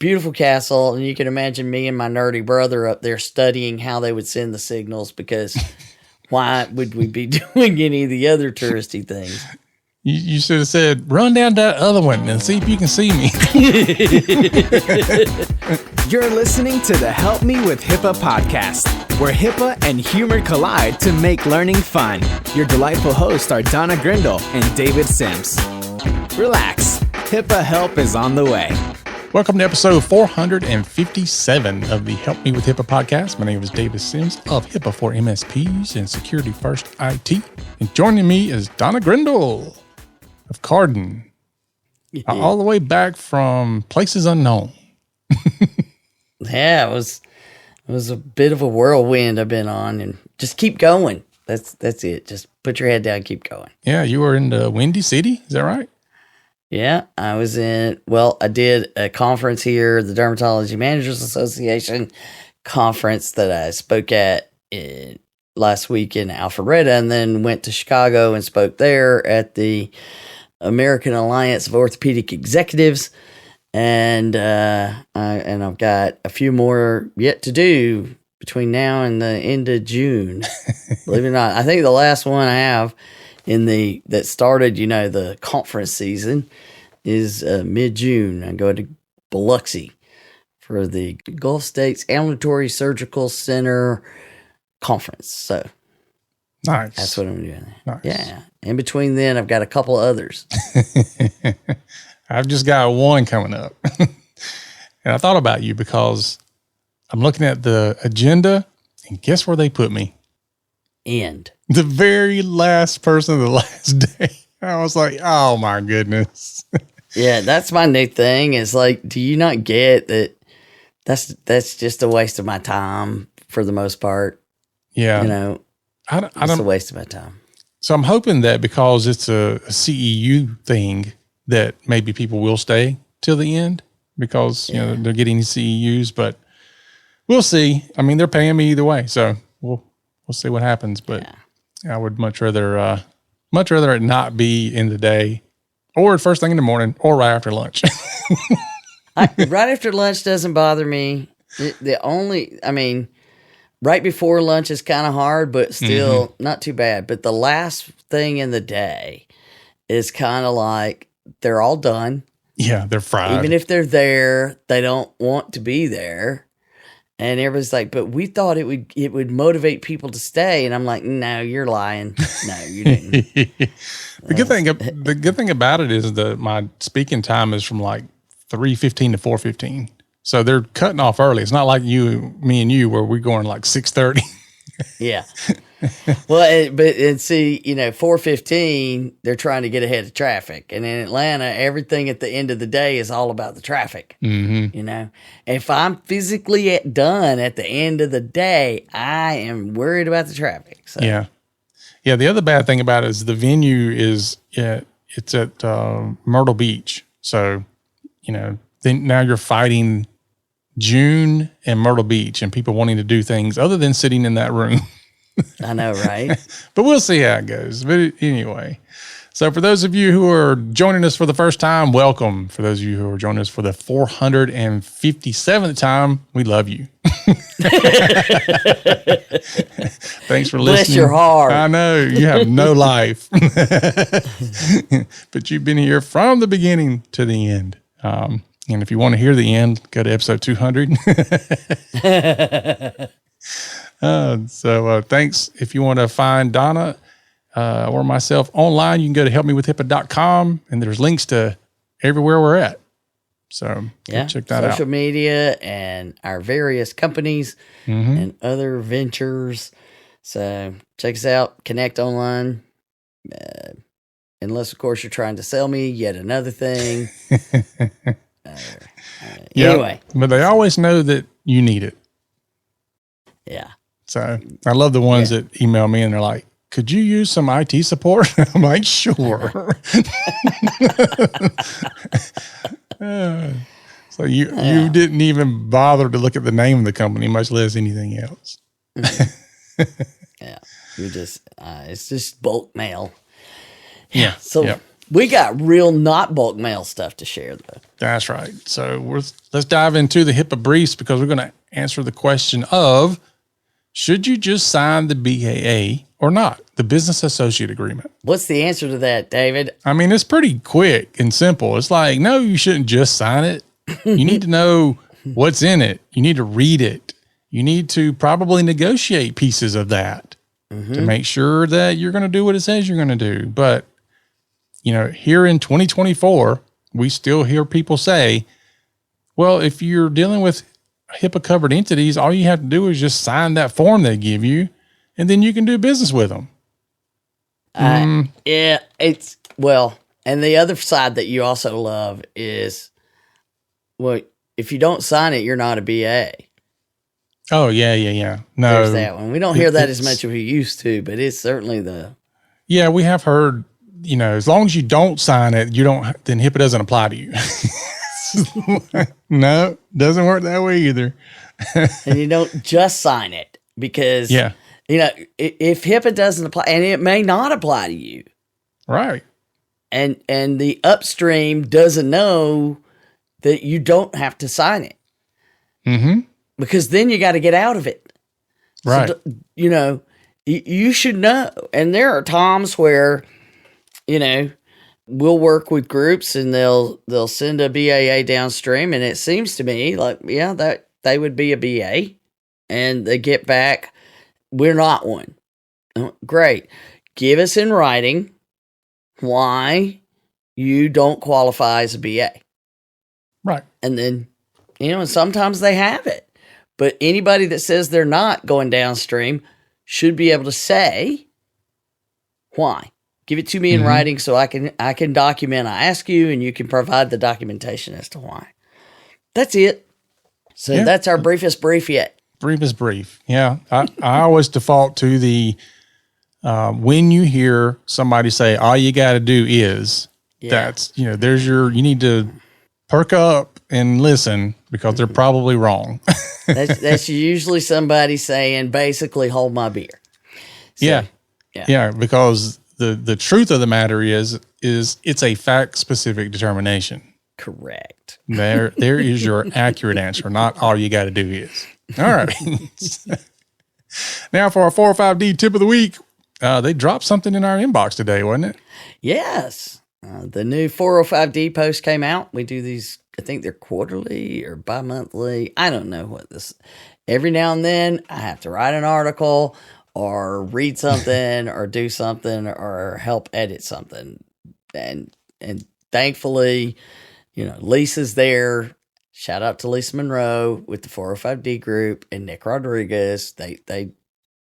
beautiful castle, and you can imagine me and my nerdy brother up there studying how they would send the signals, because why would we be doing any of the other touristy things? You should have said, run down that other one and see if you can see me. You're listening to the Help Me with HIPAA podcast, where HIPAA and humor collide to make learning fun. Your delightful hosts are Donna Grindle and David Sims. Relax, HIPAA help is on the way. Welcome to episode 457 of the Help Me with HIPAA podcast. My name is David Sims of HIPAA for MSPs and Security First IT. And joining me is Donna Grindle of Carden, all the way back from places unknown. Yeah, it was a bit of a whirlwind I've been on, and just keep going. That's it. Just put your head down, keep going. Yeah, you were in the Windy City, is that right? Yeah, I did a conference here, the Dermatology Managers Association conference that I spoke at last week in Alpharetta, and then went to Chicago and spoke there at the American Alliance of Orthopedic Executives. And I've got a few more yet to do between now and the end of June. Believe it or not, I think the last one I have that started, the conference season is mid-June. I go to Biloxi for the Gulf States Ambulatory Surgical Center conference. So nice. That's what I'm doing. Nice. Yeah. In between then, I've got a couple others. I've just got one coming up. And I thought about you because I'm looking at the agenda, and guess where they put me? End. The very last person of the last day. I was like, oh my goodness. Yeah, that's my new thing. Is like, do you not get that that's just a waste of my time for the most part? Yeah. It's a waste of my time. So I'm hoping that because it's a CEU thing, that maybe people will stay till the end because, they're getting CEUs, but we'll see. I mean, they're paying me either way. So we'll see what happens, but I would much rather it not be in the day or first thing in the morning or right after lunch. Right after lunch doesn't bother me. Right before lunch is kind of hard, but still not too bad. But the last thing in the day is kind of like they're all done. Yeah, they're fried. Even if they're there, they don't want to be there. And everybody's like, but we thought it would motivate people to stay. And I'm like, no, you're lying. No, you didn't. The good thing about it is that my speaking time is from like 3:15 to 4:15. So they're cutting off early. It's not like me and you, where we're going like 6:30. Yeah. Well, but 4:15, they're trying to get ahead of traffic. And in Atlanta, everything at the end of the day is all about the traffic. Mm-hmm. If I'm physically done at the end of the day, I am worried about the traffic. So. Yeah. Yeah. The other bad thing about it is the venue is, it's at Myrtle Beach. So, then now you're fighting June and Myrtle Beach and people wanting to do things other than sitting in that room. I know, right? But we'll see how it goes. But anyway, so for those of you who are joining us for the first time, welcome. For those of you who are joining us for the 457th time, we love you. Thanks for listening. Bless your heart. I know you have no life, but you've been here from the beginning to the end. And if you want to hear the end, go to episode 200. So thanks. If you want to find Donna or myself online, you can go to helpmewithhipaa.com, and there's links to everywhere we're at. So check that out. Social media and our various companies and other ventures. So check us out. Connect online. Unless, of course, you're trying to sell me yet another thing. Anyway. But they always know that you need it. Yeah. So I love the ones that email me and they're like, could you use some IT support? I'm like, sure. So you didn't even bother to look at the name of the company, much less anything else. Yeah. You just, it's just bulk mail. Yeah. So We got real not bulk mail stuff to share, though. That's right. So let's dive into the HIPAA briefs because we're going to answer the question of, should you just sign the BAA or not, the Business Associate Agreement? What's the answer to that, David? I mean, it's pretty quick and simple. It's like, no, you shouldn't just sign it. You need to know what's in it. You need to read it. You need to probably negotiate pieces of that to make sure that you're going to do what it says you're going to do. But, here in 2024, we still hear people say, well, if you're dealing with HIPAA covered entities, all you have to do is just sign that form they give you, and then you can do business with them. Yeah, and the other side that you also love is, well, if you don't sign it, you're not a BA. Oh, yeah. No, there's that one. We don't hear that as much as we used to, but it's certainly the. Yeah, we have heard, as long as you don't sign it, then HIPAA doesn't apply to you. No, doesn't work that way either. And you don't just sign it because, if HIPAA doesn't apply, and it may not apply to you. Right. And the upstream doesn't know that you don't have to sign it. Mm-hmm. Because then you got to get out of it. Right. So, you should know. And there are times where, we'll work with groups and they'll send a BAA downstream. And it seems to me like, that they would be a BA. And they get back, we're not one. Oh, great. Give us in writing why you don't qualify as a BA. Right. And then, and sometimes they have it. But anybody that says they're not going downstream should be able to say why. Give it to me in writing so I can document. I ask you, and you can provide the documentation as to why. That's it. So that's our briefest brief yet. Briefest brief. Yeah. I always default to the when you hear somebody say all you got to do is, that's, there's you need to perk up and listen because they're probably wrong. That's usually somebody saying, basically, hold my beer. So, yeah. Because the truth of the matter is it's a fact specific determination. Correct. There is your accurate answer. Not all you got to do is. All right. Now for our 405D tip of the week, they dropped something in our inbox today, wasn't it? Yes. The new 405D post came out. We do these, I think they're quarterly or bi-monthly. I don't know what this. Every now and then I have to write an article or read something or do something or help edit something. And thankfully, Lisa's there. Shout out to Lisa Monroe with the 405D group and Nick Rodriguez. They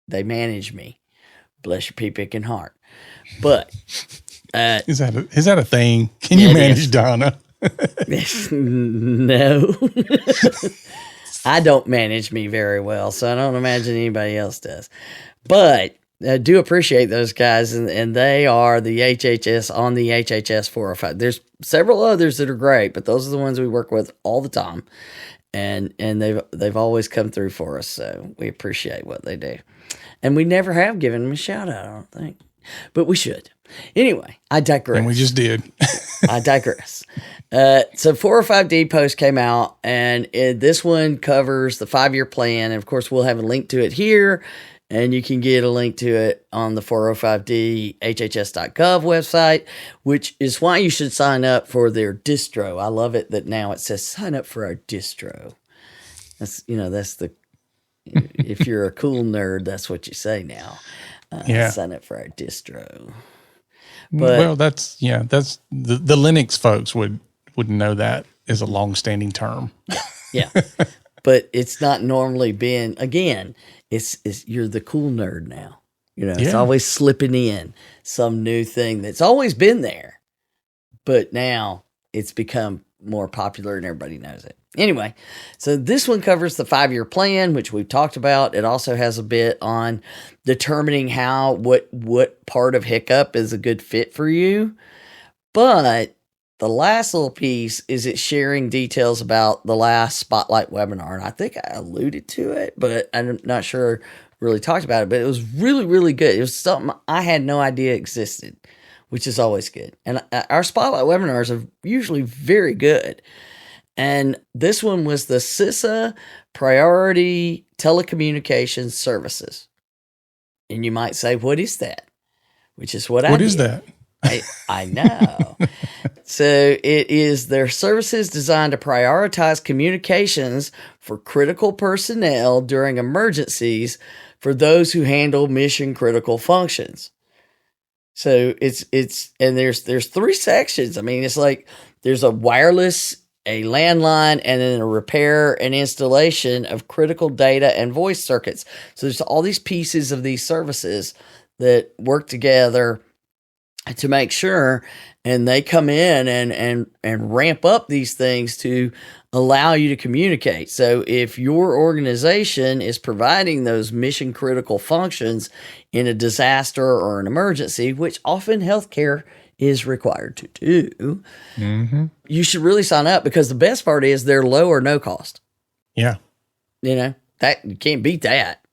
manage me. Bless your pea-picking heart. But is that a thing? Can you manage Donna? No. I don't manage me very well, so I don't imagine anybody else does. But I do appreciate those guys, and they are the HHS on the HHS 405. There's several others that are great, but those are the ones we work with all the time, and they've always come through for us, so we appreciate what they do. And we never have given them a shout out, I don't think, but we should. Anyway, I digress. And we just did. I digress. So 405D post came out, and this one covers the 5-year plan. And of course, we'll have a link to it here, and you can get a link to it on the 405D HHS.gov website, which is why you should sign up for their distro. I love it that now it says sign up for our distro. That's the, if you're a cool nerd, that's what you say now. Sign up for our distro. But, that's the Linux folks would know that is a long-standing term. Yeah. But it's not normally been, again, it's you're the cool nerd now. It's always slipping in some new thing that's always been there. But now it's become more popular and everybody knows it. Anyway, so this one covers the 5-year plan, which we've talked about. It also has a bit on determining what part of Hiccup is a good fit for you. But the last little piece is it sharing details about the last Spotlight webinar. And I think I alluded to it, but I'm not sure really talked about it. But it was really, really good. It was something I had no idea existed. which is always good. And our spotlight webinars are usually very good. And this one was the CISA Priority Telecommunications Services. And you might say, what is that? Which is what What is that? I know. So it is their services designed to prioritize communications for critical personnel during emergencies for those who handle mission critical functions. So it's and there's 3 sections. I mean, it's like there's a wireless, a landline, and then a repair and installation of critical data and voice circuits. So there's all these pieces of these services that work together to make sure, and they come in and ramp up these things to allow you to communicate. So if your organization is providing those mission critical functions in a disaster or an emergency, which often healthcare is required to do, you should really sign up, because the best part is they're low or no cost. Yeah. You know, that you can't beat that.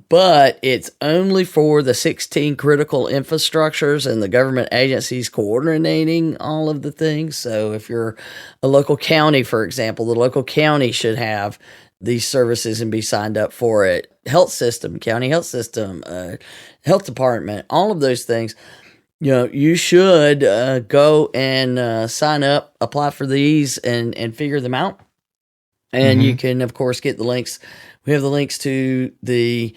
But it's only for the 16 critical infrastructures and the government agencies coordinating all of the things. So if you're a local county, for example, the local county should have these services and be signed up for it. Health system, county health system, health department, all of those things. You know, you should go and sign up, apply for these, and figure them out. And you can, of course, get the links. We have the links to the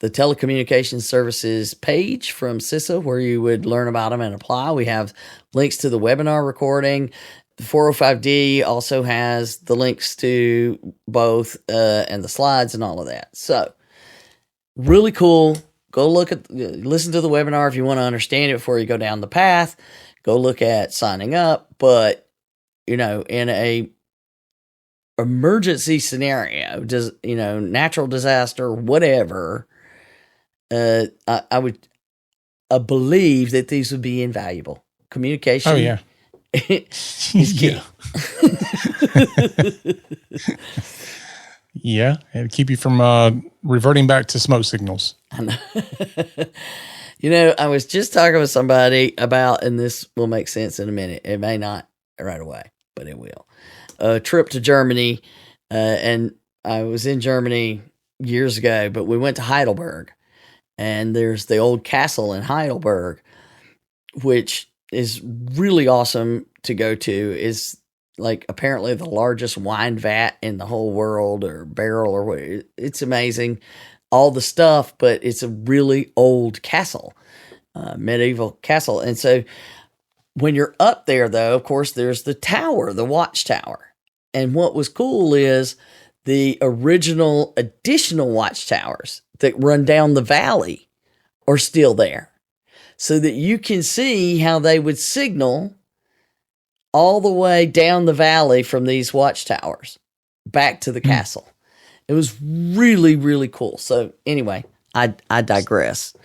telecommunications services page from CISA, where you would learn about them and apply. We have links to the webinar recording. The 405D also has the links to both and the slides and all of that. So really cool. Go listen to the webinar if you want to understand it before you go down the path. Go look at signing up. But, you know, in a emergency scenario, natural disaster, whatever, I would believe that these would be invaluable. Communication. Oh, yeah. is key. Yeah, and keep you from reverting back to smoke signals. I know. You know, I was just talking with somebody about, and this will make sense in a minute. It may not right away, but it will. A trip to Germany, and I was in Germany years ago, but we went to Heidelberg, and there's the old castle in Heidelberg, which is really awesome to go to. Is like apparently the largest wine vat in the whole world, or barrel, or what. It's amazing, all the stuff, but it's a really old castle, medieval castle. And so when you're up there, though, of course, there's the tower, the watchtower. And what was cool is the original additional watchtowers that run down the valley are still there, so that you can see how they would signal all the way down the valley from these watchtowers back to the castle. It was really, really cool. So anyway, I digress.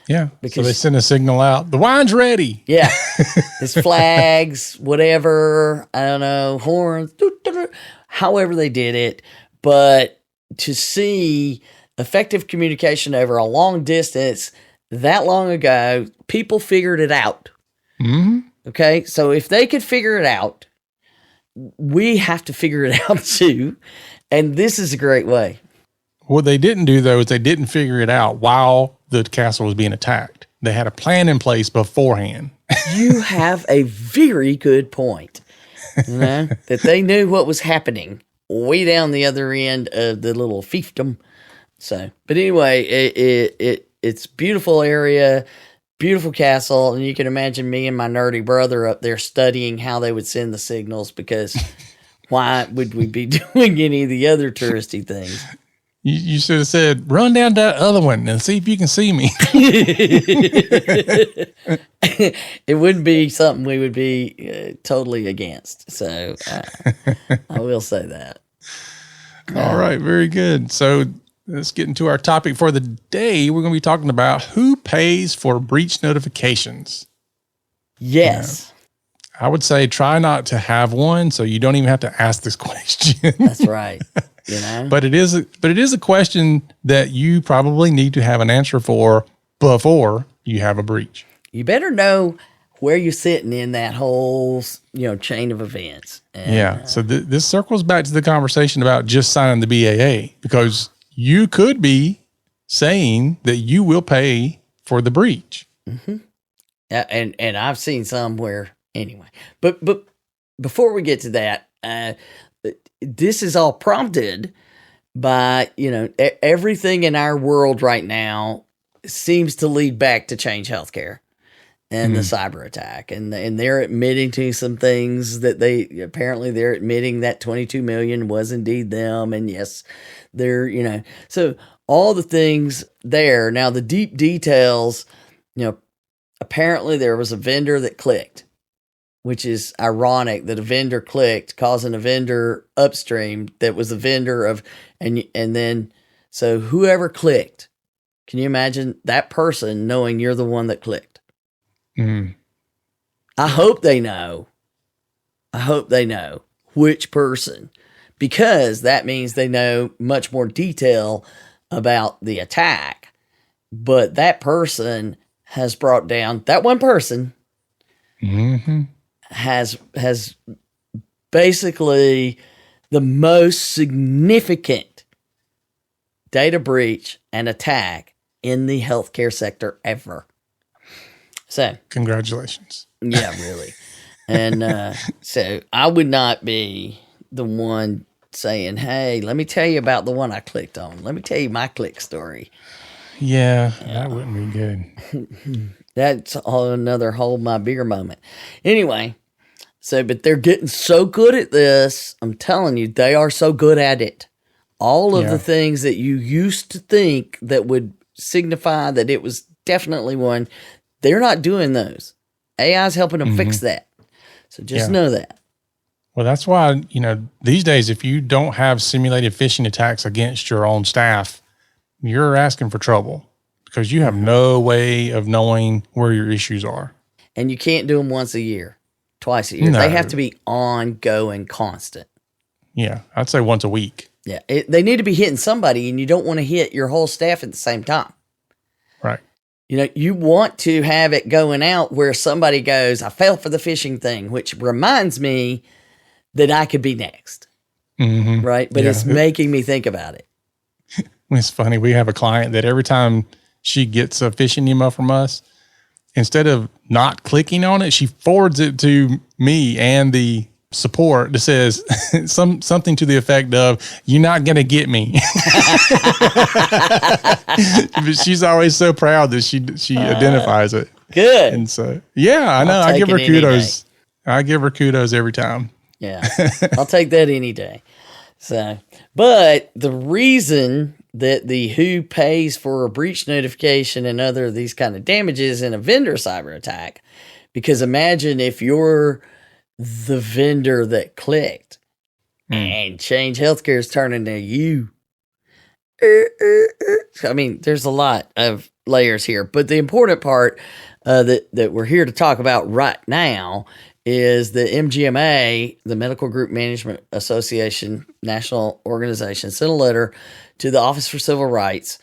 Yeah, Because- so they send a signal out. The wine's ready. Yeah. It's flags, whatever, I don't know, horns, however they did it. But to see effective communication over a long distance that long ago, people figured it out. Okay, so if they could figure it out, we have to figure it out too. And this is a great way. What they didn't do, though, is they didn't figure it out while the castle was being attacked. They had a plan in place beforehand. You have a very good point. You know, that they knew what was happening way down the other end of the little fiefdom. So, but anyway, it's beautiful area, beautiful castle, and you can imagine me and my nerdy brother up there studying how they would send the signals, because why would we be doing any of the other touristy things? You should have said, run down that other one and see if you can see me. It wouldn't be something we would be totally against. So I will say that. All right, very good. So let's get into our topic for the day. We're going to be talking about who pays for breach notifications. Yes, I would say try not to have one, so you don't even have to ask this question. that's right. You know, But it is a question that you probably need to have an answer for before you have a breach. you better know where you're sitting in that whole, chain of events. And, Yeah. So this circles back to the conversation about just signing the BAA, because you could be saying that you will pay for the breach. and I've seen some where anyway, but before we get to that, this is all prompted by, everything in our world right now seems to lead back to Change Healthcare and the cyber attack. And they're admitting to some things that they're admitting that 22 million was indeed them. And yes, they're, so all the things there. Now the deep details, apparently there was a vendor that clicked, which is ironic that a vendor clicked, causing a vendor upstream that was a vendor of, and then, so whoever clicked, can you imagine that person knowing you're the one that clicked? I hope they know. Which person, because that means they know much more detail about the attack. But that person has brought down, that one person has basically the most significant data breach and attack in the healthcare sector ever. So, congratulations. Yeah, really. And so I would not be the one saying, hey, let me tell you about the one I clicked on. Let me tell you my click story. Yeah. That wouldn't be good. That's another hold my beer moment. Anyway, but they're getting so good at this. I'm telling you, they are so good at it. All of the things that you used to think that would signify that it was definitely one, they're not doing those. AI is helping them fix that. So just know that. Well, that's why, these days, if you don't have simulated phishing attacks against your own staff, you're asking for trouble, because you have no way of knowing where your issues are. And you can't do them once a year, twice a year. No. They have to be ongoing, constant. Yeah, I'd say once a week. Yeah, they need to be hitting somebody, and you don't want to hit your whole staff at the same time. Right. You want to have it going out where somebody goes, I fell for the phishing thing, which reminds me that I could be next. Right? But it's making me think about it. It's funny. We have a client that every time she gets a phishing email from us, instead of not clicking on it, she forwards it to me and the support that says something to the effect of, you're not going to get me. But she's always so proud that she identifies it. Good. And so, yeah, I know. I give her kudos. I give her kudos every time. Yeah. I'll take that any day. So, but the reason that the WHO pays for a breach notification and other of these kind of damages in a vendor cyber attack, because imagine if you're the vendor that clicked and Change Healthcare is turning to you. I mean, there's a lot of layers here, but the important part that we're here to talk about right now is the MGMA, the Medical Group Management Association National Organization, sent a letter to the Office for Civil Rights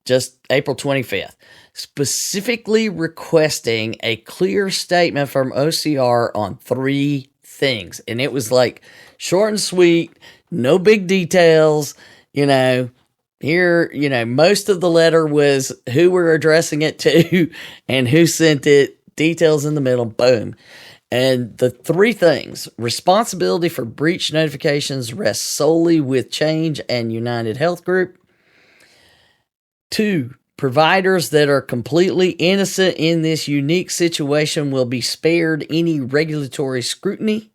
just April 25th, specifically requesting a clear statement from OCR on 3 things. And it was like short and sweet, no big details, here, most of the letter was who we're addressing it to and who sent it, details in the middle, boom. And the 3 things: responsibility for breach notifications rests solely with Change and United Health Group. 2, providers that are completely innocent in this unique situation will be spared any regulatory scrutiny.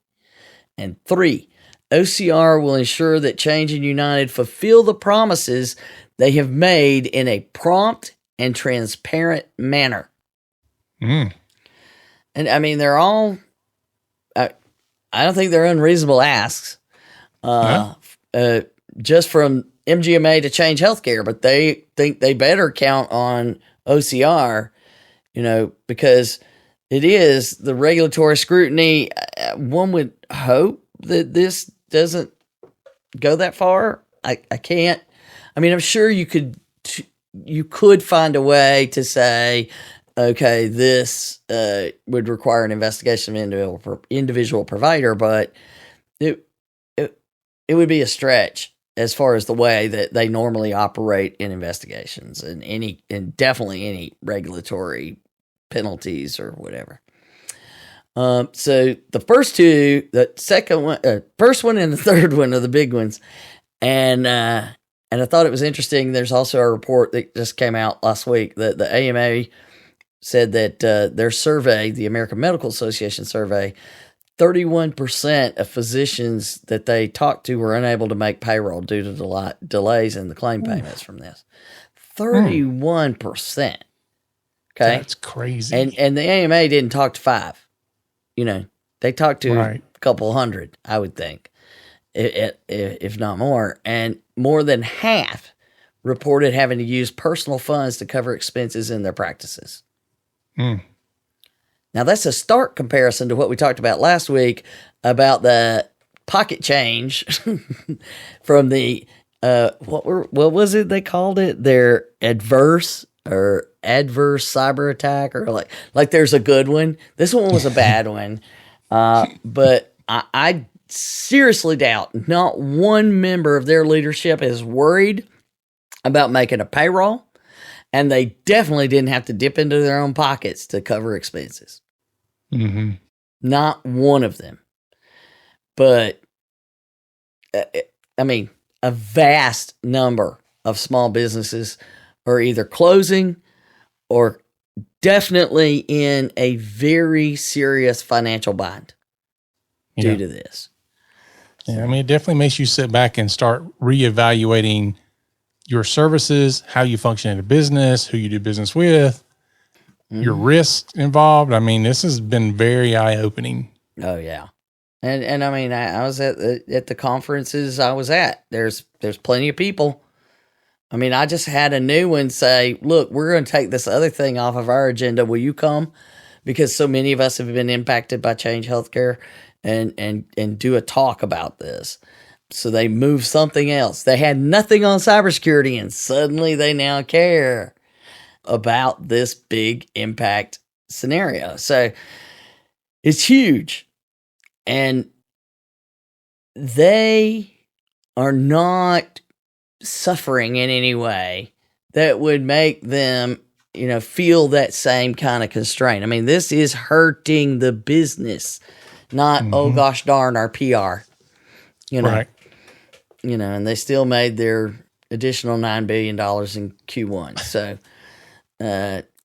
And 3, OCR will ensure that Change and United fulfill the promises they have made in a prompt and transparent manner. And I mean, they're all, I don't think they're unreasonable asks, just from MGMA to Change Healthcare, but they think they better count on OCR, because it is the regulatory scrutiny. One would hope that this doesn't go that far. I can't. I mean, I'm sure you could find a way to say okay, this would require an investigation of individual provider, but it would be a stretch as far as the way that they normally operate in investigations and definitely any regulatory penalties or whatever. So the first two, the first one and the third one are the big ones. And I thought it was interesting. There's also a report that just came out last week that the AMA said that their survey, the American Medical Association survey, 31% of physicians that they talked to were unable to make payroll due to delays in the claim payments from this. 31%. Okay. That's crazy. And the AMA didn't talk to 5. You know, they talked to a couple hundred, I would think, if not more. And more than half reported having to use personal funds to cover expenses in their practices. Now, that's a stark comparison to what we talked about last week about the pocket change from the, what was it they called it? Their adverse cyber attack, or like there's a good one. This one was a bad one. But I seriously doubt not one member of their leadership is worried about making a payroll, and they definitely didn't have to dip into their own pockets to cover expenses. Mm-hmm. Not one of them. But, I mean, a vast number of small businesses are either closing or definitely in a very serious financial bind due to this. Yeah, I mean, it definitely makes you sit back and start reevaluating your services, how you function in a business, who you do business with, your risks involved. I mean, this has been very eye-opening. Oh, yeah. And I mean, I was at the conferences I was at. There's plenty of people. I mean, I just had a new one say, look, we're going to take this other thing off of our agenda. Will you come? Because so many of us have been impacted by Change Healthcare and do a talk about this. So they moved something else. They had nothing on cybersecurity, and suddenly they now care about this big impact scenario. So it's huge. And they are not suffering in any way that would make them, feel that same kind of constraint. I mean, this is hurting the business, not, oh gosh darn, our PR, Right. And they still made their additional $9 billion in Q1. So,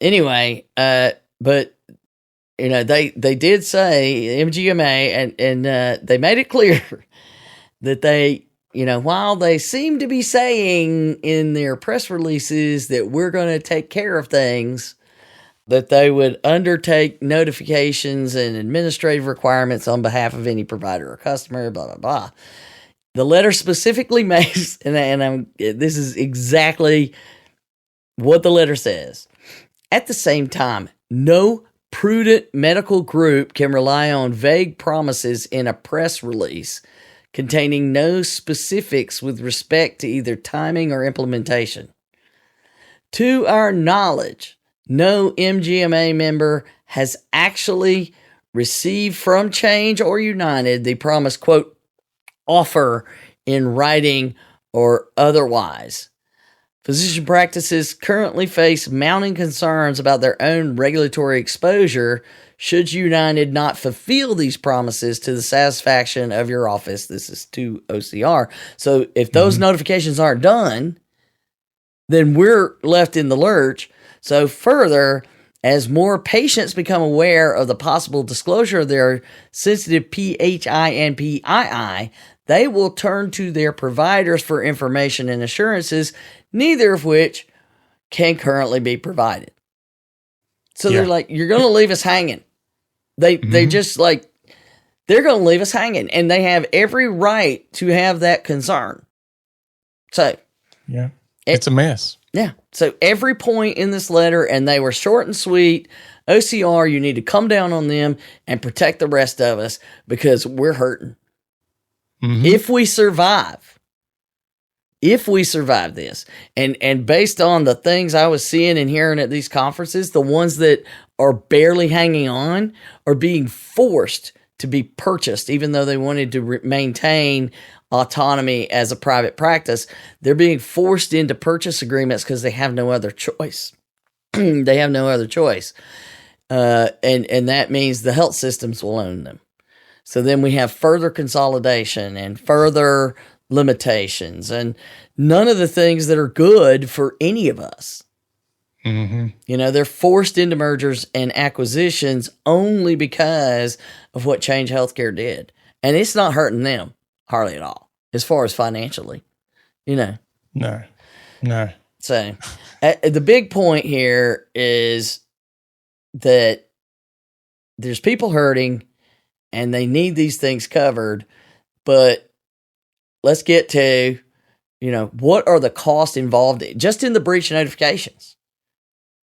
anyway, but they did say MGMA and they made it clear that they, while they seem to be saying in their press releases that we're going to take care of things, that they would undertake notifications and administrative requirements on behalf of any provider or customer, blah, blah, blah. The letter specifically makes, this is exactly what the letter says. At the same time, no prudent medical group can rely on vague promises in a press release containing no specifics with respect to either timing or implementation. To our knowledge, no MGMA member has actually received from Change or United the promised, quote, offer in writing or otherwise. Physician practices currently face mounting concerns about their own regulatory exposure should United not fulfill these promises to the satisfaction of your office. This is to OCR. So if those notifications aren't done, then we're left in the lurch. So further, as more patients become aware of the possible disclosure of their sensitive PHI and PII, they will turn to their providers for information and assurances, neither of which can currently be provided. So they're like, you're going to leave us hanging. They just like, they're going to leave us hanging, and they have every right to have that concern. So, yeah, it's a mess. Yeah. So every point in this letter, and they were short and sweet. OCR, you need to come down on them and protect the rest of us because we're hurting. If we survive, if we survive this, and based on the things I was seeing and hearing at these conferences, the ones that are barely hanging on are being forced to be purchased, even though they wanted to maintain autonomy as a private practice. They're being forced into purchase agreements because they have no other choice. They have no other choice. And that means the health systems will own them. So then we have further consolidation and further limitations and none of the things that are good for any of us. Mm-hmm. You know, they're forced into mergers and acquisitions only because of what Change Healthcare did. And it's not hurting them hardly at all, as far as financially, you know. No. So the big point here is that there's people hurting and they need these things covered, but let's get to, you know, what are the costs involved just in the breach notifications?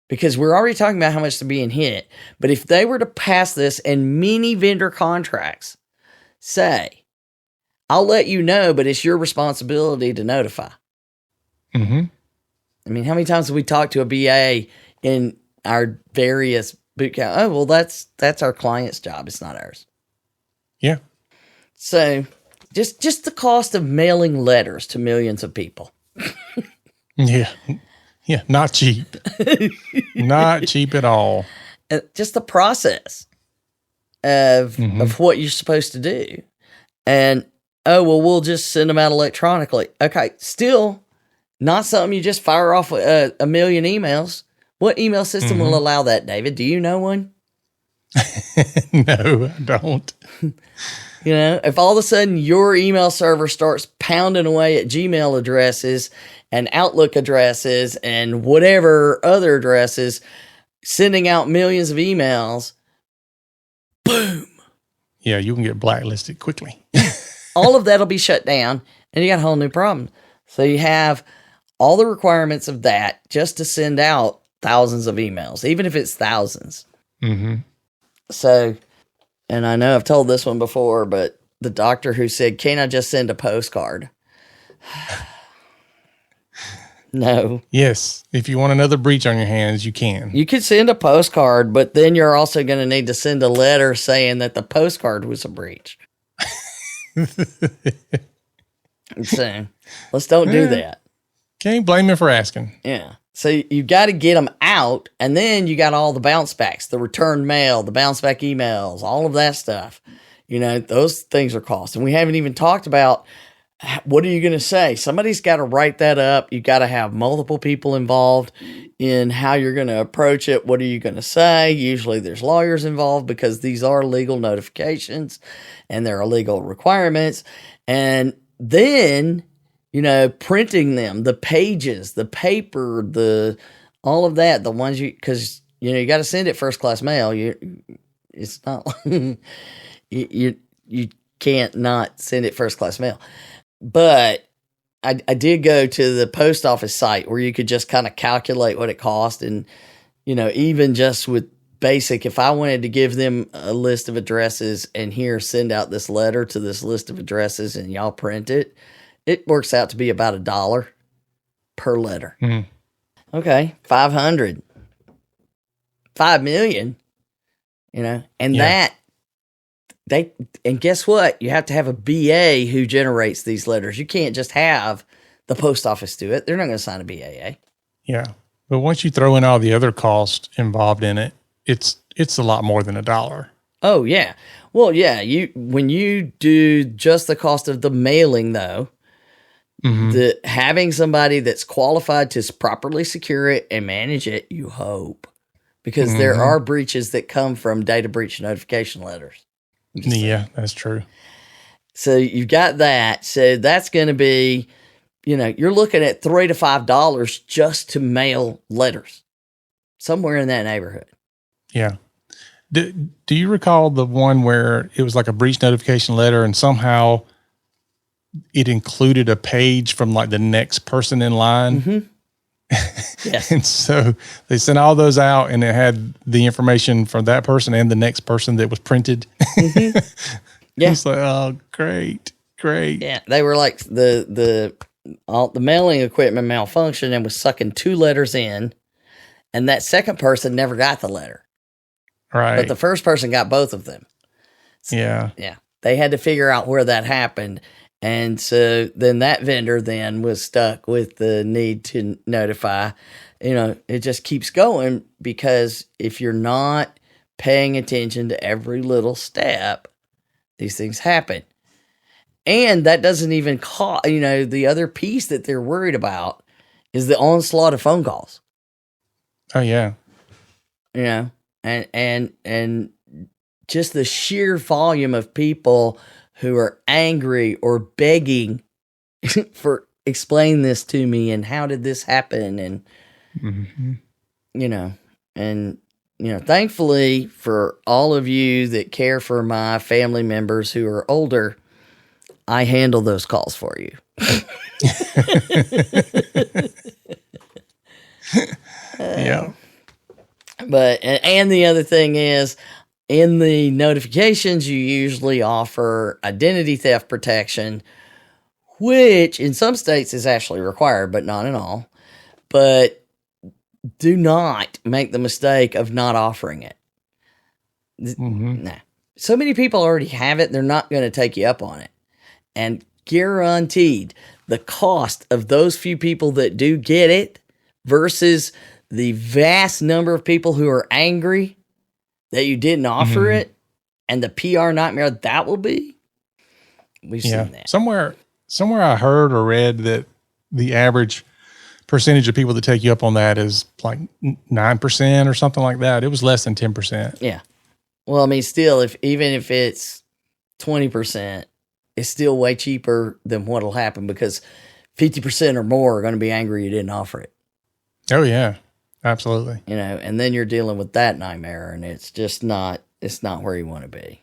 Because we're already talking about how much they're being hit. But if they were to pass this and many vendor contracts say, I'll let you know, but it's your responsibility to notify. Mm-hmm. I mean, how many times have we talked to a BA in our various boot camp? Oh, well, that's our client's job. It's not ours. Yeah. So just the cost of mailing letters to millions of people. Yeah. Yeah. Not cheap. Not cheap at all. Just the process of what you're supposed to do. And, oh, well, we'll just send them out electronically. Okay. Still not something you just fire off a million emails. What email system will allow that, David? Do you know one? No, I don't. You know, if all of a sudden your email server starts pounding away at Gmail addresses and Outlook addresses and whatever other addresses, sending out millions of emails, boom. Yeah, you can get blacklisted quickly. All of that'll be shut down and you got a whole new problem. So you have all the requirements of that just to send out thousands of emails, even if it's thousands. Mm-hmm. So, and I know I've told this one before, but the doctor who said, "Can't I just send a postcard?" No. Yes. If you want another breach on your hands, you can. You could send a postcard, but then you're also going to need to send a letter saying that the postcard was a breach. So, let's don't do that. Can't blame him for asking. Yeah. So you got to get them out, and then you got all the bounce backs, the return mail, the bounce back emails, all of that stuff. You know, those things are cost. And we haven't even talked about what are you going to say? Somebody's got to write that up. You got to have multiple people involved in how you're going to approach it. What are you going to say? Usually there's lawyers involved because these are legal notifications and there are legal requirements. And then, you know, printing them, the pages, the paper, all of that, the ones because, you know, you got to send it first class mail. It's not, you can't not send it first class mail. But I did go to the post office site where you could just kind of calculate what it cost. And, you know, even just with basic, if I wanted to give them a list of addresses and here, send out this letter to this list of addresses and y'all print it, it works out to be about $1 per letter. Mm. Okay. 500, 5 million, you know, and and guess what? You have to have a BA who generates these letters. You can't just have the post office do it. They're not going to sign a BAA. Yeah. But once you throw in all the other costs involved in it, it's a lot more than $1. Oh yeah. Well, yeah, when you do just the cost of the mailing though, the having somebody that's qualified to properly secure it and manage it, you hope. Because there are breaches that come from data breach notification letters. Yeah, that's true. So you've got that. So that's going to be, you know, you're looking at $3 to $5 just to mail letters, somewhere in that neighborhood. Yeah. Do you recall the one where it was like a breach notification letter and somehow it included a page from like the next person in line? Mm-hmm. Yes. And so they sent all those out and it had the information from that person and the next person that was printed. Mm-hmm. Yeah. It's like, oh, great. Yeah. They were like the all the mailing equipment malfunctioned and was sucking 2 letters in, and that second person never got the letter, Right. but the first person got both of them. Yeah. Yeah, they had to figure out where that happened, and so then that vendor then was stuck with the need to notify. It just keeps going, because if you're not paying attention to every little step, these things happen. And that doesn't even call, the other piece that they're worried about is the onslaught of phone calls. Oh yeah. And just the sheer volume of people who are angry or begging for explain this to me, and how did this happen, and thankfully for all of you that care for my family members who are older, I handle those calls for you. Yeah. But, and the other thing is, in the notifications, you usually offer identity theft protection, which in some states is actually required, but not in all. But do not make the mistake of not offering it. Nah. So many people already have it, they're not going to take you up on it. And guaranteed, the cost of those few people that do get it versus the vast number of people who are angry that you didn't offer it, and the PR nightmare that will be. We've seen that. Somewhere I heard or read that the average percentage of people that take you up on that is like 9% or something like that. It was less than 10%. Yeah. Well, I mean, still, even if it's 20%, it's still way cheaper than what'll happen, because 50% or more are going to be angry you didn't offer it. Oh yeah, absolutely. And then you're dealing with that nightmare, and it's just not where you want to be.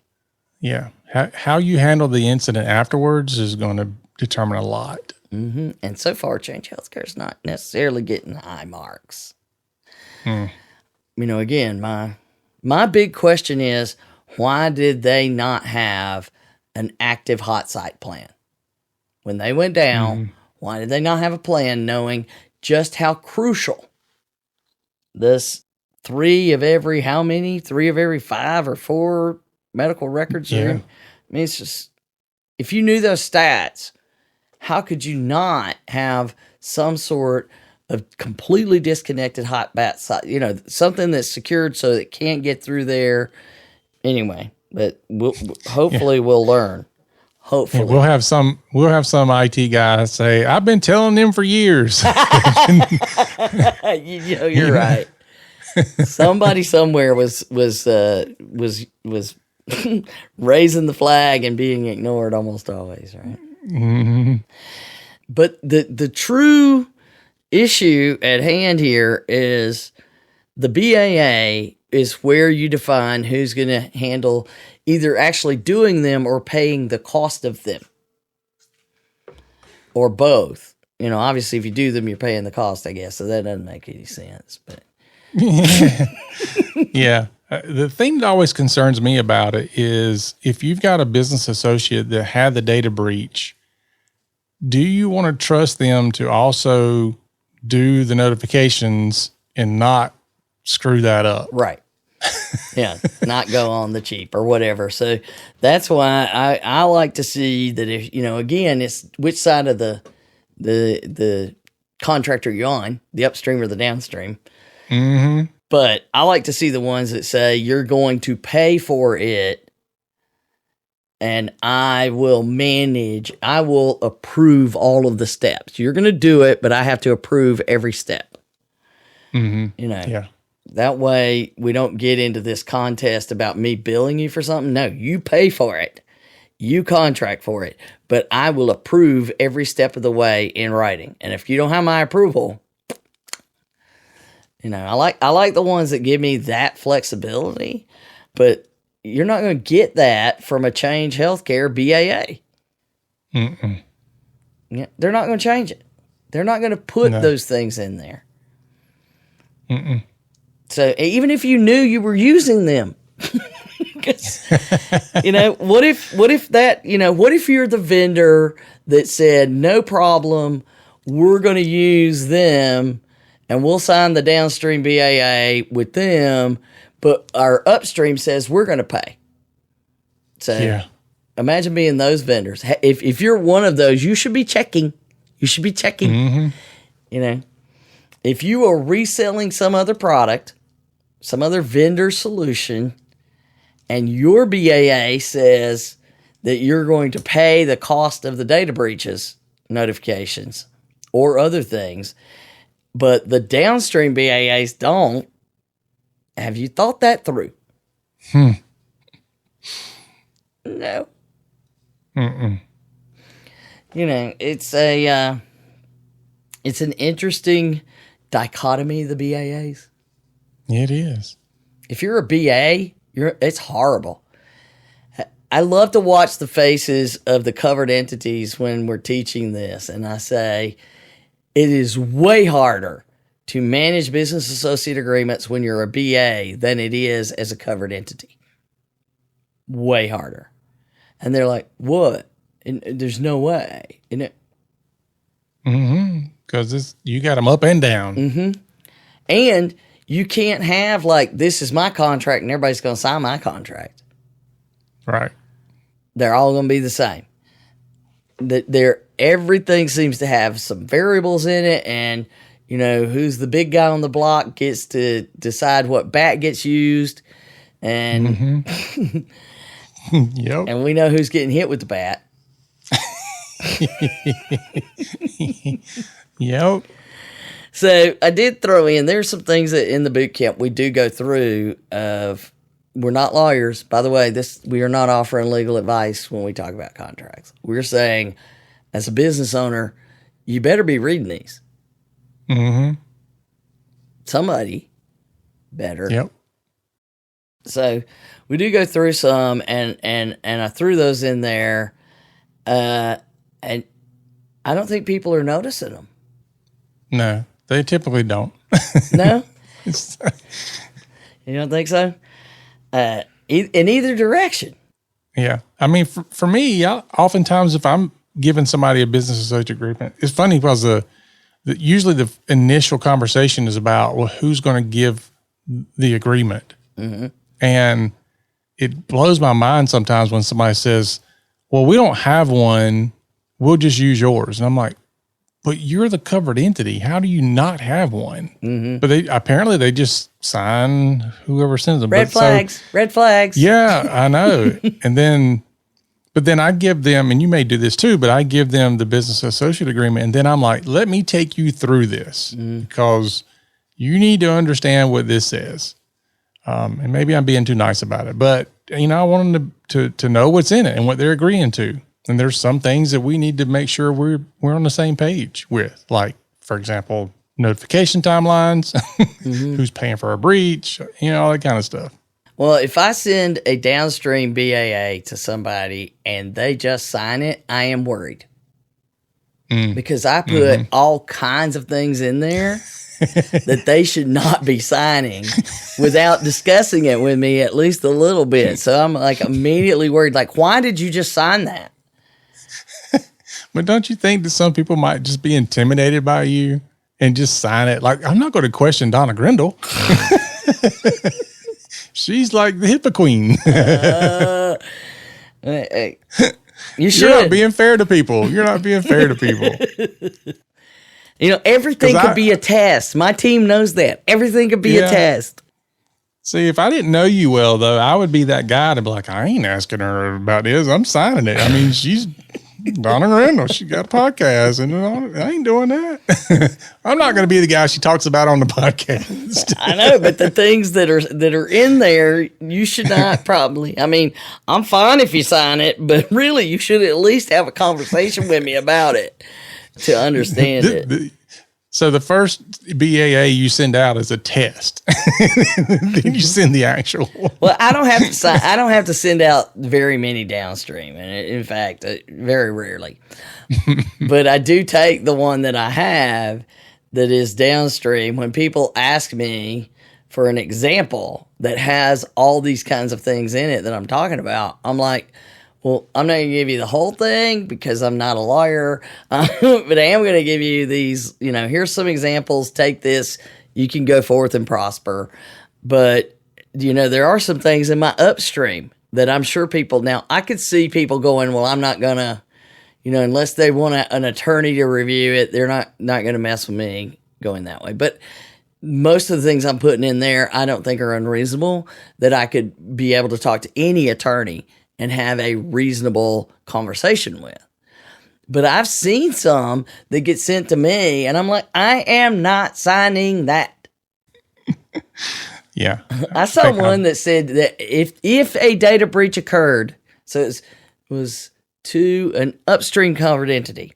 Yeah. How you handle the incident afterwards is going to determine a lot. Mm-hmm. And so far, Change Healthcare is not necessarily getting high marks. Again, my big question is, why did they not have an active hot site plan? When they went down, why did they not have a plan, knowing just how crucial this 3 of every 5 or 4 medical records are? I mean, it's just, if you knew those stats, how could you not have some sort of completely disconnected hot bat site, something that's secured so it can't get through there anyway? But hopefully we'll learn. Hopefully we'll have some IT guy say, "I've been telling them for years." You're right. Somebody somewhere was raising the flag and being ignored almost always, right? Mm-hmm. But the true issue at hand here is the BAA is where you define who's going to handle either actually doing them or paying the cost of them, or both. Obviously, if you do them, you're paying the cost, I guess. So that doesn't make any sense. But yeah. The thing that always concerns me about it is, if you've got a business associate that had the data breach, do you want to trust them to also do the notifications and not screw that up? Right. Yeah, not go on the cheap or whatever. So that's why I like to see that, if again, it's which side of the contractor you're on, the upstream or the downstream. Mm-hmm. But I like to see the ones that say you're going to pay for it, and I will approve all of the steps. You're going to do it, but I have to approve every step. Mm-hmm. Yeah. That way we don't get into this contest about me billing you for something. No, you pay for it. You contract for it, but I will approve every step of the way in writing. And if you don't have my approval, I like the ones that give me that flexibility, but you're not going to get that from a Change Healthcare BAA. Mm-mm. Yeah, they're not going to change it. They're not going to put those things in there. Mm-mm. So even if you knew you were using them, 'Cause, what if that, what if you're the vendor that said, no problem, we're going to use them and we'll sign the downstream BAA with them, but our upstream says we're going to pay. So Yeah. imagine being those vendors. If you're one of those, you should be checking. You should be checking. If you are reselling some other product, some other vendor solution, and your BAA says that you're going to pay the cost of the data breaches notifications or other things, but the downstream BAAs don't, have you thought that through? No. It's an interesting dichotomy, the BAAs. It is. If you're a BA, it's horrible. I love to watch the faces of the covered entities when we're teaching this, and I say it is way harder to manage business associate agreements when you're a BA than it is as a covered entity. Way harder. And they're like, what? And there's no way. Because you got them up and down. And you can't have like, this is my contract and everybody's going to sign my contract. Right. They're all going to be the same. Everything seems to have some variables in it, and who's the big guy on the block gets to decide what bat gets used, and Yep. and we know who's getting hit with the bat. Yep. So I did throw in, there's some things that in the boot camp we do go through of, we're not lawyers. By the way, we are not offering legal advice when we talk about contracts. We're saying, as a business owner, you better be reading these. Somebody better. Yep. So we do go through some, and I threw those in there, and I don't think people are noticing them. No, they typically don't. No? You don't think so? In either direction. Yeah. I mean, for me, oftentimes if I'm giving somebody a business associate agreement, it's funny because usually the initial conversation is about, well, who's going to give the agreement? And it blows my mind sometimes when somebody says, well, we don't have one, we'll just use yours. And I'm like, but you're the covered entity. How do you not have one? But they just sign whoever sends them. Red flags. Yeah, I know. But then I give them, and you may do this too, but I give them the business associate agreement. And then I'm like, let me take you through this because you need to understand what this says. And maybe I'm being too nice about it, but I want them to know what's in it and what they're agreeing to. And there's some things that we need to make sure we're on the same page with, like, for example, notification timelines, who's paying for a breach, all that kind of stuff. Well, if I send a downstream BAA to somebody and they just sign it, I am worried. Because I put all kinds of things in there that they should not be signing without discussing it with me at least a little bit. So I'm like immediately worried, like, why did you just sign that? But don't you think that some people might just be intimidated by you and just sign it? Like, I'm not going to question Donna Grindle. She's like the HIPAA queen. You should. You're not being fair to people. Everything could be a test. My team knows that. Everything could be a test. See, if I didn't know you well, though, I would be that guy to be like, I ain't asking her about this. I'm signing it. I mean, she's Donna Grindle. She got a podcast, and I ain't doing that. I'm not going to be the guy she talks about on the podcast. I know, but the things that are in there, you should not probably. I mean, I'm fine if you sign it, but really, you should at least have a conversation with me about it to understand it. So the first BAA you send out is a test. Then you send the actual one. Well, I don't have to send out very many downstream, and in fact, very rarely. But I do take the one that I have that is downstream. When people ask me for an example that has all these kinds of things in it that I'm talking about, I'm like, well, I'm not going to give you the whole thing because I'm not a lawyer, but I am going to give you these, here's some examples. Take this. You can go forth and prosper. But, there are some things in my upstream that I'm sure now I could see people going, well, I'm not going to, unless they want an attorney to review it, they're not going to mess with me going that way. But most of the things I'm putting in there, I don't think are unreasonable, that I could be able to talk to any attorney and have a reasonable conversation with. But I've seen some that get sent to me, and I'm like, I am not signing that. Yeah. I saw one that said that if a data breach occurred, so it was to an upstream covered entity,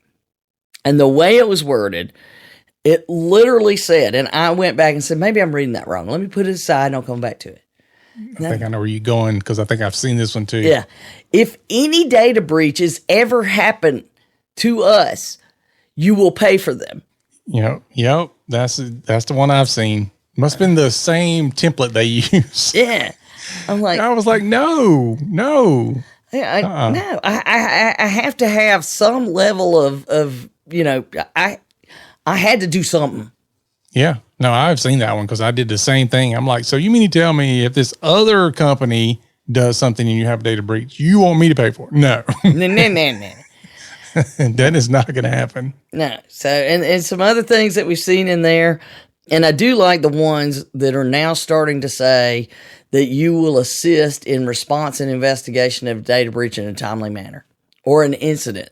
and the way it was worded, it literally said, and I went back and said, maybe I'm reading that wrong. Let me put it aside and I'll come back to it. I think I know where you're going because I think I've seen this one too. Yeah. If any data breaches ever happen to us, you will pay for them. Yep. That's the one I've seen. Must have been the same template they use. Yeah. I'm like, I was like, no. Yeah, no, I have to have some level of I had to do something. Yeah. No, I've seen that one because I did the same thing. I'm like, so you mean to tell me if this other company does something and you have a data breach, you want me to pay for it? No. No. That is not going to happen. No. So, and some other things that we've seen in there, and I do like the ones that are now starting to say that you will assist in response and investigation of data breach in a timely manner or an incident.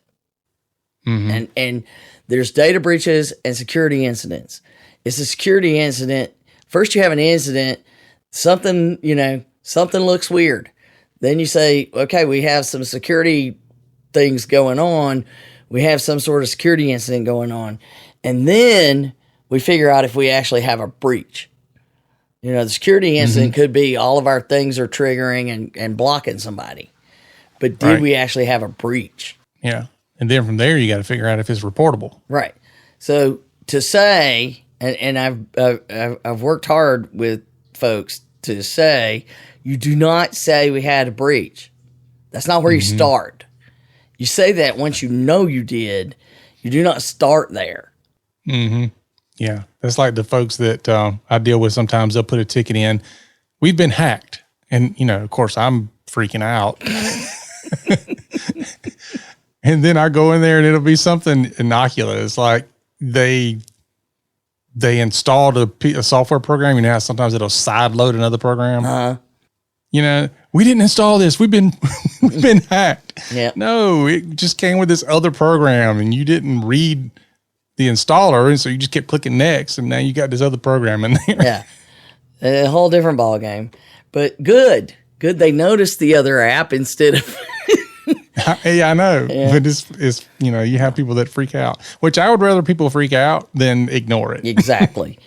Mm-hmm. And there's data breaches and security incidents. It's a security incident. First you have an incident, something looks weird. Then you say, okay, we have some security things going on. We have some sort of security incident going on. And then we figure out if we actually have a breach. The security incident could be all of our things are triggering and blocking somebody. But did we actually have a breach? Yeah. And then from there, you got to figure out if it's reportable. Right. So to say, and I've worked hard with folks to say, you do not say we had a breach. That's not where you start. You say that once you know you did. You do not start there. Mm-hmm. Yeah. That's like the folks that I deal with sometimes. They'll put a ticket in. We've been hacked. And, of course, I'm freaking out. And then I go in there and it'll be something innocuous. Like they installed a software program. How sometimes it'll side load another program. Uh-huh. We didn't install this. We've been hacked. Yeah. No, it just came with this other program and you didn't read the installer. And so you just kept clicking next. And now you got this other program in there. Yeah. A whole different ball game, but good. They noticed the other app instead of. Yeah, I know. Yeah. But it's you have people that freak out, which I would rather people freak out than ignore it. Exactly.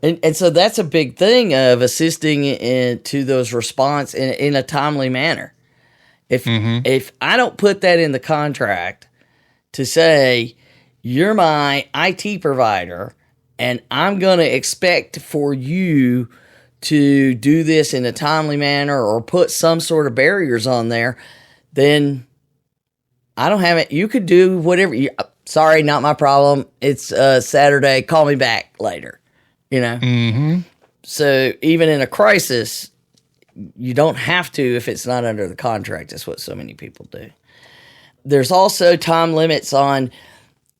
And so that's a big thing of assisting to those response in a timely manner. If I don't put that in the contract to say, you're my IT provider and I'm going to expect for you to do this in a timely manner or put some sort of barriers on there, then I don't have it. You could do whatever. Sorry, not my problem. It's Saturday. Call me back later. So even in a crisis, you don't have to if it's not under the contract. That's what so many people do. There's also time limits on,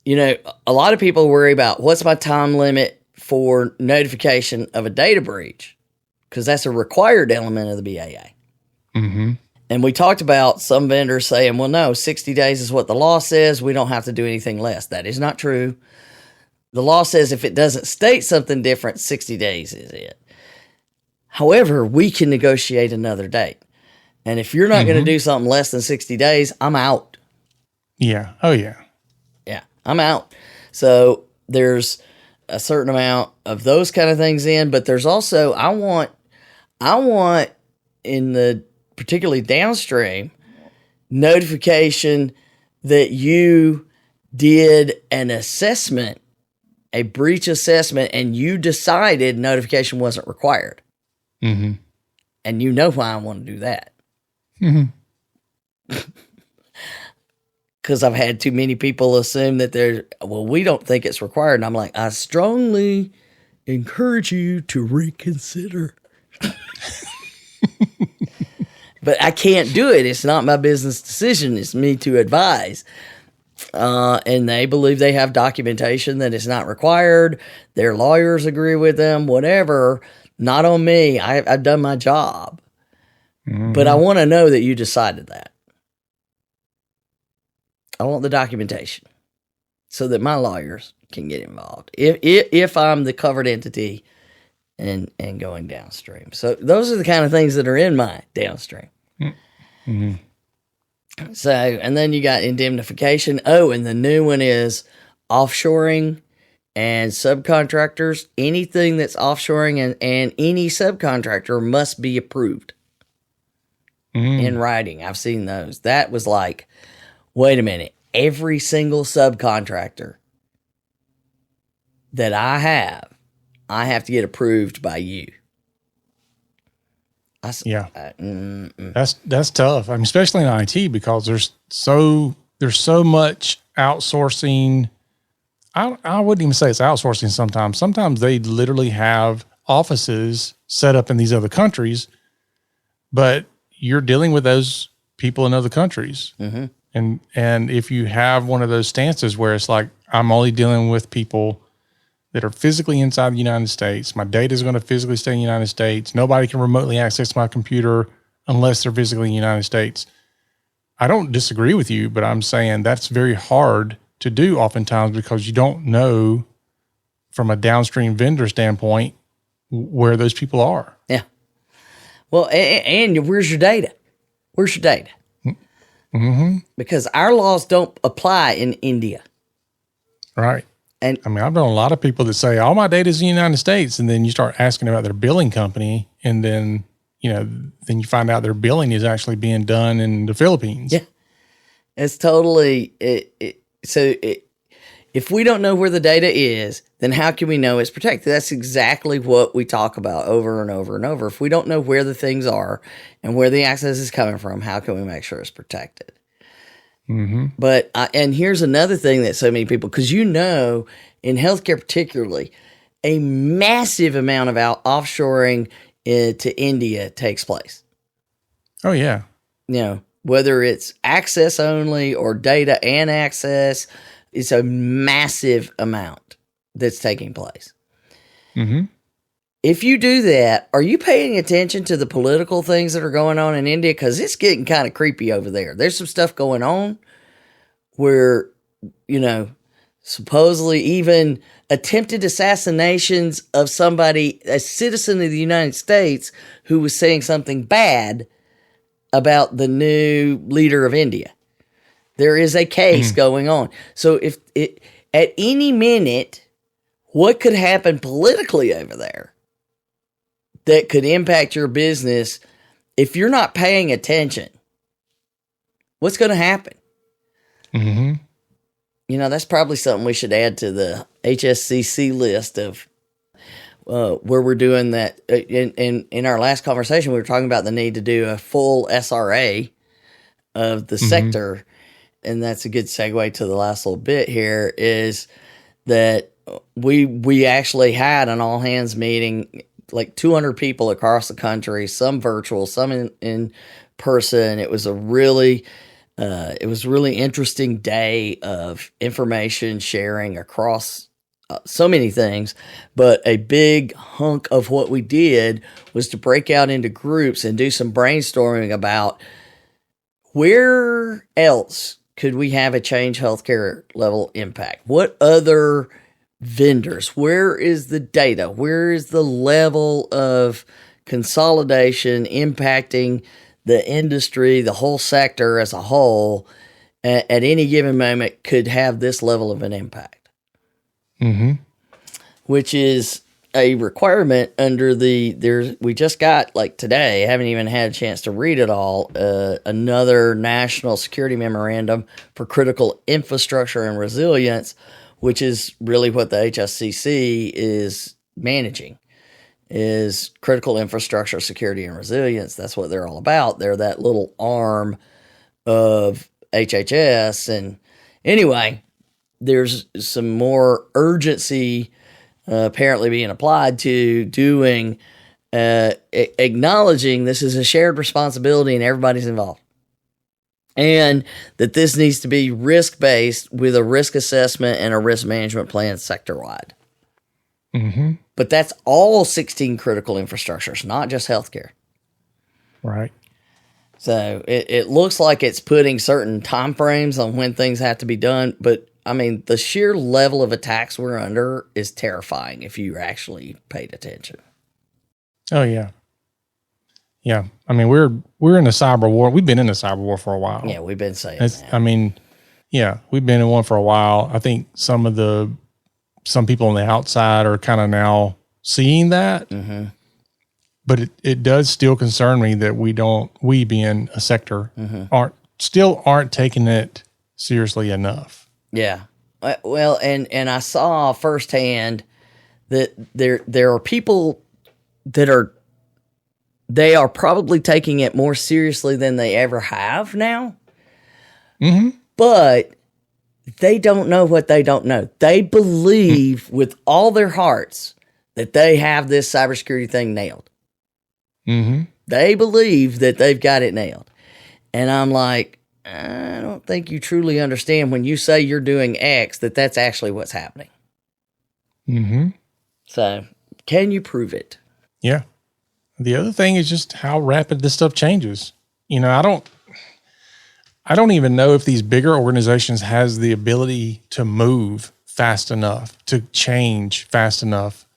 a lot of people worry about what's my time limit for notification of a data breach, because that's a required element of the BAA. Mm-hmm. And we talked about some vendors saying, well, no, 60 days is what the law says. We don't have to do anything less. That is not true. The law says if it doesn't state something different, 60 days is it. However, we can negotiate another date. And if you're not going to do something less than 60 days, I'm out. Yeah. Oh, yeah. Yeah, I'm out. So there's a certain amount of those kind of things in, but there's also, I want in the particularly downstream notification that you did an assessment, a breach assessment, and you decided notification wasn't required. Mm-hmm. And you know why I want to do that. Mm-hmm. Because I've had too many people assume that we don't think it's required. And I'm like, I strongly encourage you to reconsider. But I can't do it. It's not my business decision. It's me to advise. And they believe they have documentation that it's not required. Their lawyers agree with them, whatever. Not on me. I've done my job. Mm-hmm. But I want to know that you decided that. I want the documentation so that my lawyers can get involved. If I'm the covered entity and going downstream. So those are the kind of things that are in my downstream. Mm-hmm. So, and then you got indemnification. Oh, and the new one is offshoring and subcontractors. Anything that's offshoring and any subcontractor must be approved in writing. I've seen those. That was like, wait a minute. Every single subcontractor that I have to get approved by you. Yeah, that's tough. I mean, especially in IT, because there's so much outsourcing. I wouldn't even say it's outsourcing. Sometimes they literally have offices set up in these other countries, but you're dealing with those people in other countries. Mm-hmm. And if you have one of those stances where it's like, I'm only dealing with people that are physically inside the United States, my data is going to physically stay in the United States. Nobody can remotely access my computer unless they're physically in the United States. I don't disagree with you, but I'm saying that's very hard to do oftentimes because you don't know from a downstream vendor standpoint where those people are. Yeah. Well, and where's your data? Where's your data? Mm-hmm. Because our laws don't apply in India. Right. And I mean, I've known a lot of people that say all my data is in the United States, and then you start asking about their billing company, and then then you find out their billing is actually being done in the Philippines. Yeah, it's totally if we don't know where the data is, then how can we know it's protected? That's exactly what we talk about over and over and over. If we don't know where the things are and where the access is coming from, how can we make sure it's protected? Mm-hmm. But and here's another thing that so many people, because in healthcare particularly, a massive amount of offshoring to India takes place. Oh yeah, whether it's access only or data and access, it's a massive amount that's taking place. Mm-hmm. If you do that, are you paying attention to the political things that are going on in India? Because it's getting kind of creepy over there. There's some stuff going on where, supposedly even attempted assassinations of somebody, a citizen of the United States, who was saying something bad about the new leader of India. There is a case going on. So if at any minute, what could happen politically over there that could impact your business if you're not paying attention? What's going to happen? Mm-hmm. That's probably something we should add to the HSCC list of where we're doing that. In our last conversation, we were talking about the need to do a full SRA of the sector. And that's a good segue to the last little bit here, is that we actually had an all hands meeting, like 200 people across the country, some virtual, some in person. It was a really interesting day of information sharing across so many things. But a big hunk of what we did was to break out into groups and do some brainstorming about where else could we have a change healthcare level impact? What other vendors? Where is the data? Where is the level of consolidation impacting the industry, the whole sector as a whole, at any given moment could have this level of an impact? Mm-hmm. Which is a requirement under we just got, like today, I haven't even had a chance to read it all, another national security memorandum for critical infrastructure and resilience, which is really what the HSCC is managing. is critical infrastructure, security, and resilience. That's what they're all about. They're that little arm of HHS. And anyway, there's some more urgency apparently being applied to doing, acknowledging this is a shared responsibility and everybody's involved. And that this needs to be risk-based with a risk assessment and a risk management plan sector-wide. Mm-hmm. But that's all 16 critical infrastructures, not just healthcare. Right. So it looks like it's putting certain time frames on when things have to be done. But, I mean, the sheer level of attacks we're under is terrifying if you actually paid attention. Oh, yeah. Yeah. I mean, we're in a cyber war. We've been in a cyber war for a while. Yeah, we've been saying that. I mean, yeah, we've been in one for a while. I think some people on the outside are kind of now seeing that. Mm-hmm. But it does still concern me that we being a sector aren't taking it seriously enough. Yeah. Well, and I saw firsthand that there are people that they are probably taking it more seriously than they ever have now. Mm-hmm. But they don't know what they don't know. They believe with all their hearts that they have this cybersecurity thing nailed. Mm-hmm. They believe that they've got it nailed. And I'm like, I don't think you truly understand when you say you're doing X, that's actually what's happening. Mm-hmm. So, can you prove it? Yeah. The other thing is just how rapid this stuff changes. You know, I don't even know if these bigger organizations has the ability to move fast enough, to change fast enough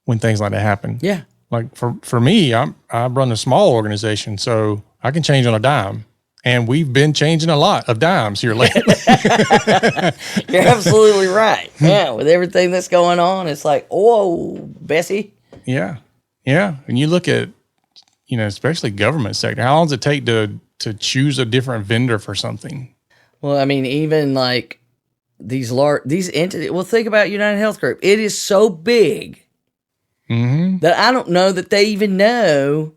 when things like that happen. Yeah. Like for me, I run a small organization, so I can change on a dime. And we've been changing a lot of dimes here lately. You're absolutely right. Yeah, with everything that's going on, it's like, whoa, Bessie. Yeah. Yeah. And you look at, especially government sector, how long does it take to choose a different vendor for something? Well, I mean, even like these entities, well, think about United Health Group. It is so big that I don't know that they even know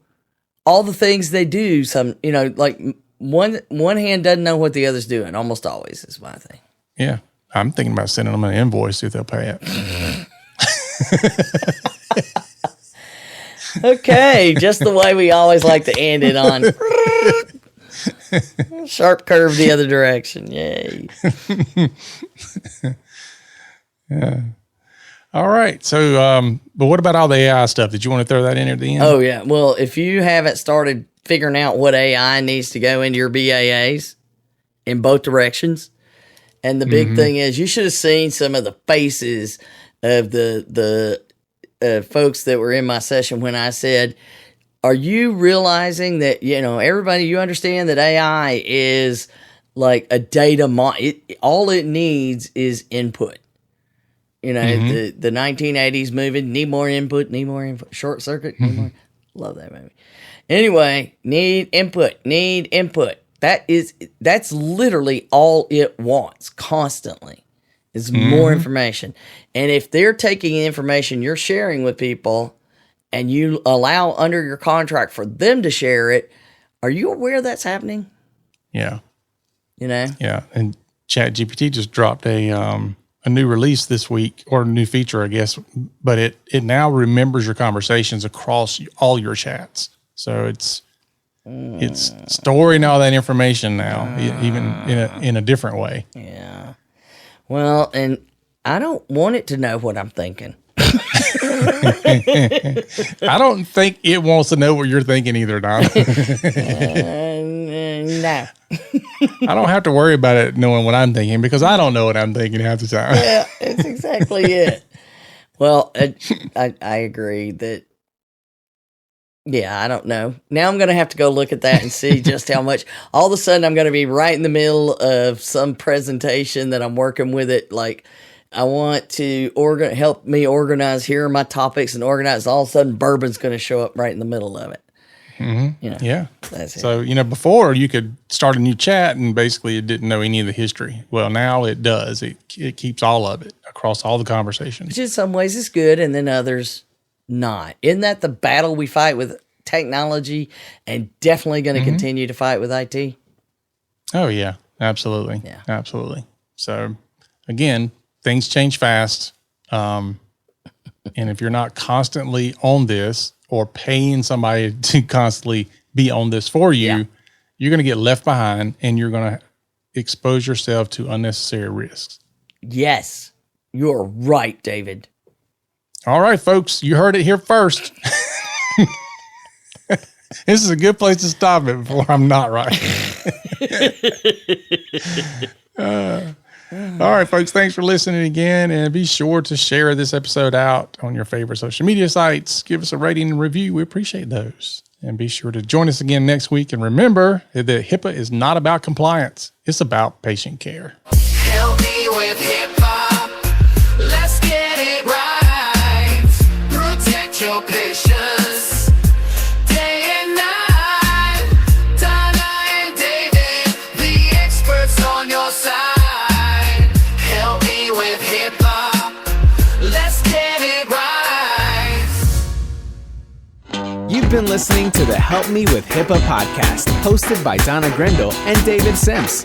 all the things they do. Some, like one hand doesn't know what the other's doing. Almost always is my thing. Yeah. I'm thinking about sending them an invoice, see if they'll pay it. Okay. Just the way we always like to end it on. Sharp curve the other direction. Yay. Yeah. All right. So, but what about all the AI stuff? Did you want to throw that in at the end? Oh, yeah. Well, if you haven't started figuring out what AI needs to go into your BAAs in both directions, and the big thing is you should have seen some of the faces of the folks that were in my session when I said, are you realizing that, everybody, you understand that AI is like a data all it needs is input. The 1980s movie, need more input. Short Circuit, need more. Love that movie. Anyway, need input. That's literally all it wants constantly. Is more information. And if they're taking information you're sharing with people and you allow under your contract for them to share it, are you aware that's happening? Yeah. Yeah. And ChatGPT just dropped a new release this week, or a new feature, I guess, but it now remembers your conversations across all your chats. So it's storing all that information now, even in a different way. Yeah. Well, and I don't want it to know what I'm thinking. I don't think it wants to know what you're thinking either, Don. No. I don't have to worry about it knowing what I'm thinking, because I don't know what I'm thinking half the time. Yeah, that's exactly it. Well, I agree that, I don't know. Now I'm going to have to go look at that and see just how much. All of a sudden, I'm going to be right in the middle of some presentation that I'm working with it. Like, I want to help me organize. Here are my topics and organize. All of a sudden, bourbon's going to show up right in the middle of it. Yeah. That's it. So, before you could start a new chat and basically it didn't know any of the history. Well, now it does. It keeps all of it across all the conversations. Which in some ways is good, and then others not. Isn't that the battle we fight with technology, and definitely going to continue to fight with IT? Oh yeah, absolutely. Yeah. Absolutely. So again, things change fast. And if you're not constantly on this or paying somebody to constantly be on this for you, you're going to get left behind and you're going to expose yourself to unnecessary risks. Yes, you're right, David. All right, folks, you heard it here first. This is a good place to stop it before I'm not right. All right, folks, thanks for listening again. And be sure to share this episode out on your favorite social media sites. Give us a rating and review. We appreciate those. And be sure to join us again next week. And remember that HIPAA is not about compliance. It's about patient care. Help me with HIPAA. Let's get it right. Protect your patients day and night. Donna and David, the experts on your side. Help me with HIPAA. Let's get it right. You've been listening to the Help Me with HIPAA podcast, hosted by Donna Grindle and David Sims.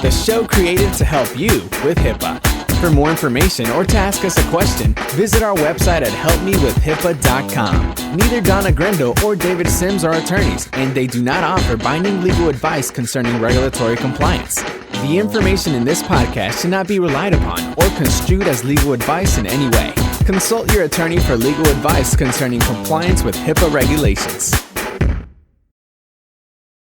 The show created to help you with HIPAA. For more information or to ask us a question, visit our website at helpmewithhipaa.com. Neither Donna Grindle or David Sims are attorneys, and they do not offer binding legal advice concerning regulatory compliance. The information in this podcast should not be relied upon or construed as legal advice in any way. Consult your attorney for legal advice concerning compliance with HIPAA regulations.